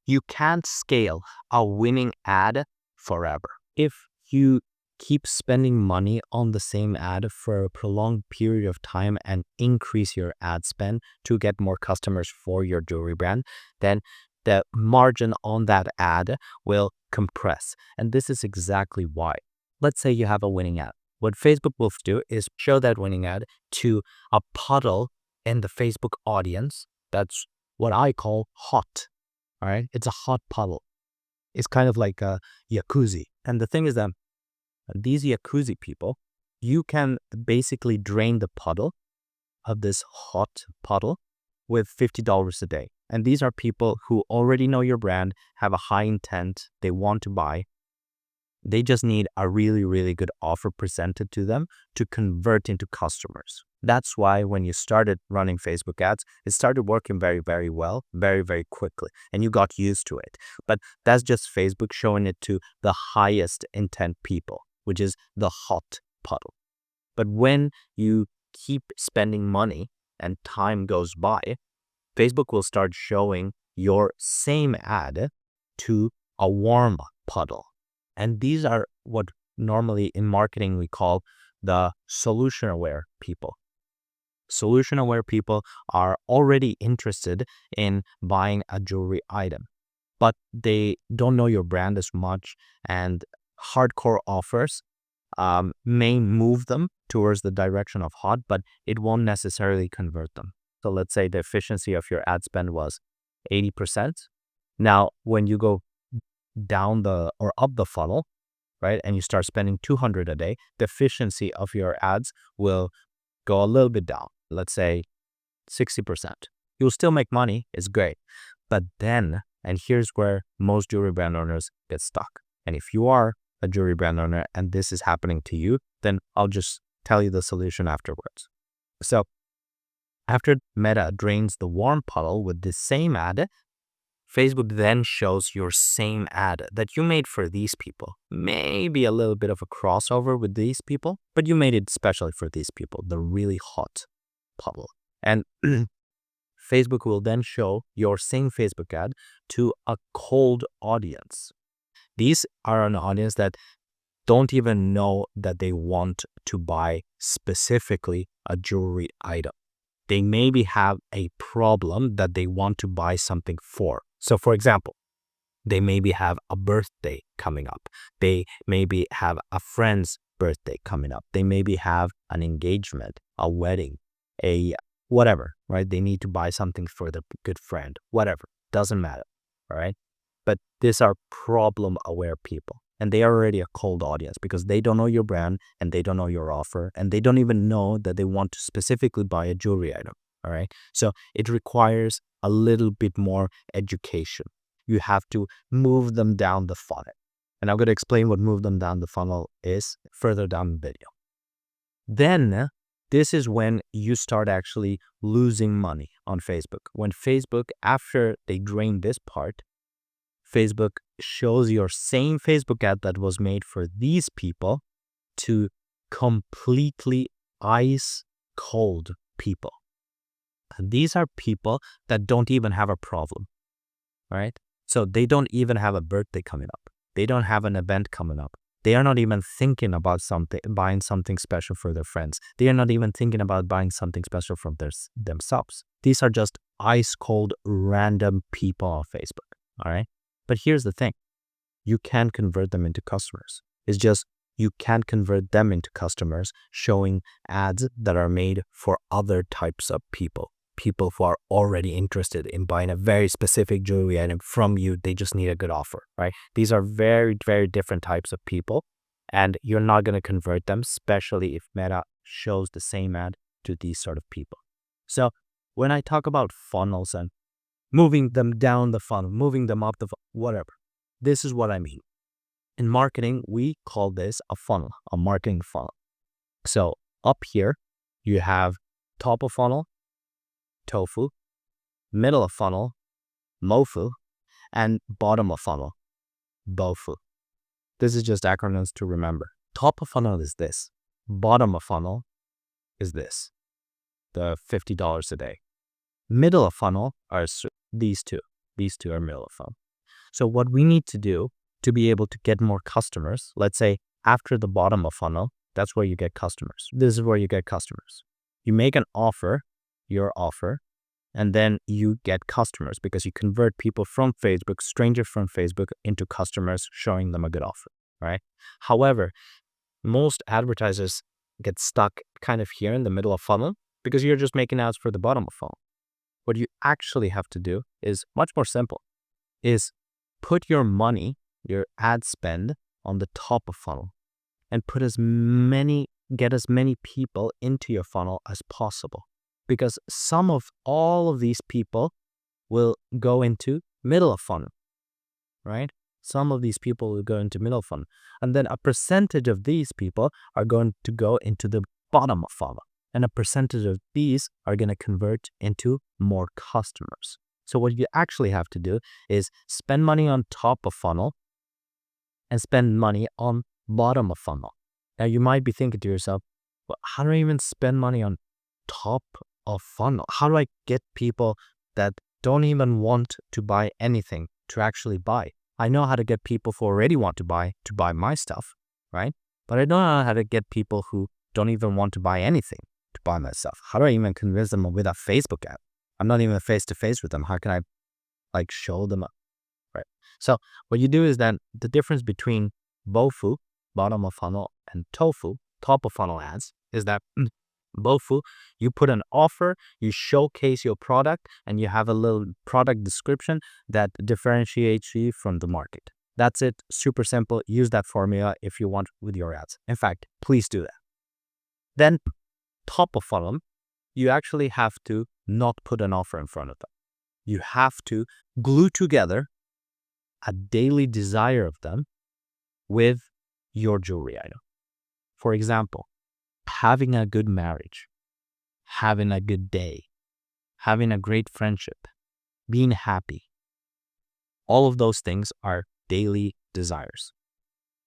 You can't scale a winning ad forever. If you keep spending money on the same ad for a prolonged period of time and increase your ad spend to get more customers for your jewelry brand, then the margin on that ad will compress. And this is exactly why. Let's say you have a winning ad. What Facebook will do is show that winning ad to a puddle in the Facebook audience. That's what I call hot. All right. It's a hot puddle. It's kind of like a jacuzzi. And the thing is that these jacuzzi people, you can basically drain the puddle of this hot puddle with $50 a day. And these are people who already know your brand, have a high intent, they want to buy. They just need a really, really good offer presented to them to convert into customers. That's why when you started running Facebook ads, it started working very, very well, very, very quickly, and you got used to it. But that's just Facebook showing it to the highest intent people, which is the hot puddle. But when you keep spending money and time goes by, Facebook will start showing your same ad to a warm puddle. And these are what normally in marketing we call the solution-aware people. Solution-aware people are already interested in buying a jewelry item, but they don't know your brand as much, and hardcore offers may move them towards the direction of hot, but it won't necessarily convert them. So let's say the efficiency of your ad spend was 80%. Now, when you go down or up the funnel, right, and you start spending 200 a day, the efficiency of your ads will go a little bit down. Let's say 60%. You'll still make money. It's great. But then, and here's where most jewelry brand owners get stuck. And if you are a jewelry brand owner and this is happening to you, then I'll just tell you the solution afterwards. So after Meta drains the warm puddle with the same ad, Facebook then shows your same ad that you made for these people. Maybe a little bit of a crossover with these people, but you made it specially for these people, the really hot puddle. And Facebook will then show your same Facebook ad to a cold audience. These are an audience that don't even know that they want to buy specifically a jewelry item. They maybe have a problem that they want to buy something for. So for example, they maybe have a birthday coming up. They maybe have a friend's birthday coming up. They maybe have an engagement, a wedding, a whatever, right? They need to buy something for their good friend, whatever, doesn't matter, all right? But these are problem-aware people, and they are already a cold audience because they don't know your brand and they don't know your offer, and they don't even know that they want to specifically buy a jewelry item, all right? So it requires a little bit more education. You have to move them down the funnel. And I'm going to explain what move them down the funnel is further down the video. Then this is when you start actually losing money on Facebook. When Facebook, after they drain this part, Facebook shows your same Facebook ad that was made for these people to completely ice cold people. And these are people that don't even have a problem, right? So they don't even have a birthday coming up. They don't have an event coming up. They are not even thinking about buying something special for their friends. They are not even thinking about buying something special for themselves. These are just ice cold random people on Facebook, all right? But here's the thing. You can convert them into customers. It's just you can't convert them into customers showing ads that are made for other types of people. People who are already interested in buying a very specific jewelry item from you. They just need a good offer, right? These are very, very different types of people, and you're not going to convert them, especially if Meta shows the same ad to these sort of people. So when I talk about funnels and moving them down the funnel, moving them up the funnel, whatever, this is what I mean. In marketing, we call this a funnel, a marketing funnel. So up here, you have top of funnel, tofu, middle of funnel, mofu, and bottom of funnel, bofu. This is just acronyms to remember. Top of funnel is this. Bottom of funnel is this, the $50 a day. Middle of funnel are these two. These two are middle of funnel. So what we need to do to be able to get more customers, let's say after the bottom of funnel, that's where you get customers. This is where you get customers. You make an offer, your offer, and then you get customers because you convert people from Facebook, strangers from Facebook, into customers, showing them a good offer, right? However, most advertisers get stuck kind of here in the middle of funnel because you're just making ads for the bottom of funnel. What you actually have to do is much more simple, is put your money, your ad spend on the top of funnel and get as many people into your funnel as possible. Because all of these people will go into middle of funnel, right? Some of these people will go into middle funnel. And then a percentage of these people are going to go into the bottom of funnel. And a percentage of these are going to convert into more customers. So what you actually have to do is spend money on top of funnel and spend money on bottom of funnel. Now you might be thinking to yourself, well, how do I even spend money on top of funnel? How do I get people that don't even want to buy anything to actually buy? I know how to get people who already want to buy my stuff, right? But I don't know how to get people who don't even want to buy anything to buy my stuff. How do I even convince them with a Facebook ad? I'm not even face to face with them. How can I show them up, right? So what you do is that the difference between BOFU, bottom of funnel, and TOFU, top of funnel ads, is that BOFU, you put an offer, you showcase your product, and you have a little product description that differentiates you from the market. That's it. Super simple. Use that formula if you want with your ads. In fact, please do that. Then top of funnel, you actually have to not put an offer in front of them. You have to glue together a daily desire of them with your jewelry item. For example, having a good marriage, having a good day, having a great friendship, being happy. All of those things are daily desires.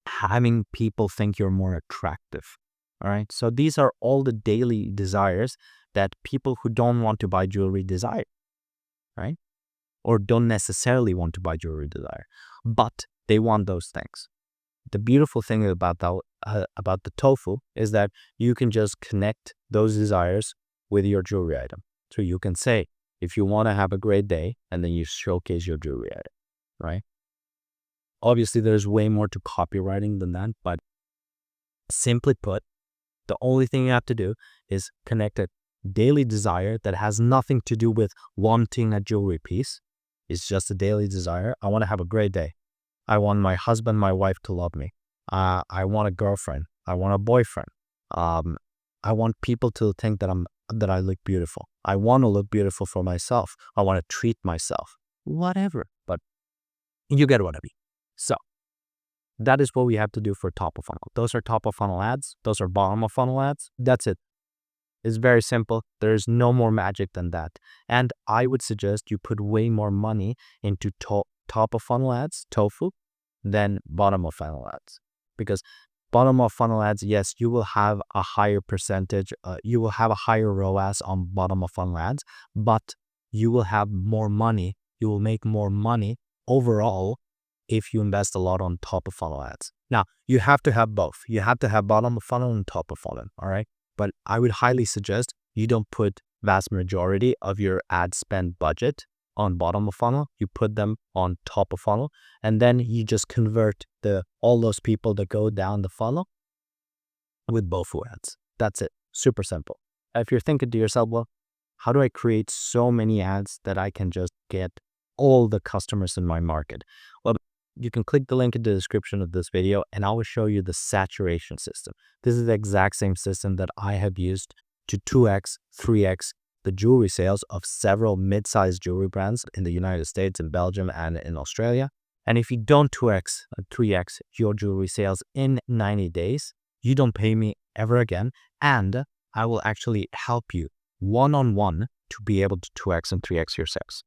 Having people think you're more attractive. All right. So these are all the daily desires that people who don't want to buy jewelry desire, right? Or don't necessarily want to buy jewelry desire, but they want those things. The beautiful thing about the TOFU is that you can just connect those desires with your jewelry item. So you can say, if you want to have a great day, and then you showcase your jewelry item, right? Obviously, there's way more to copywriting than that, but simply put, the only thing you have to do is connect a daily desire that has nothing to do with wanting a jewelry piece. It's just a daily desire. I want to have a great day. I want my husband, my wife to love me. I want a girlfriend. I want a boyfriend. I want people to think that I look beautiful. I want to look beautiful for myself. I want to treat myself. Whatever. But you get what I mean. So that is what we have to do for top of funnel. Those are top of funnel ads. Those are bottom of funnel ads. That's it. It's very simple. There's no more magic than that. And I would suggest you put way more money into top of funnel ads, TOFU, than bottom of funnel ads. Because bottom of funnel ads, yes, you will have a higher percentage, you will have a higher ROAS on bottom of funnel ads, but you will have more money. You will make more money overall if you invest a lot on top of funnel ads. Now, you have to have both. You have to have bottom of funnel and top of funnel, all right? But I would highly suggest you don't put vast majority of your ad spend budget on bottom of funnel. You put them on top of funnel, and then you just convert all those people that go down the funnel with BOFU ads. That's it. Super simple. If you're thinking to yourself, well, how do I create so many ads that I can just get all the customers in my market? Well, you can click the link in the description of this video and I will show you the saturation system. This is the exact same system that I have used to 2x, 3x the jewelry sales of several mid-sized jewelry brands in the United States, in Belgium, and in Australia. And if you don't 2x, 3x your jewelry sales in 90 days, you don't pay me ever again. And I will actually help you one-on-one to be able to 2x and 3x your sales.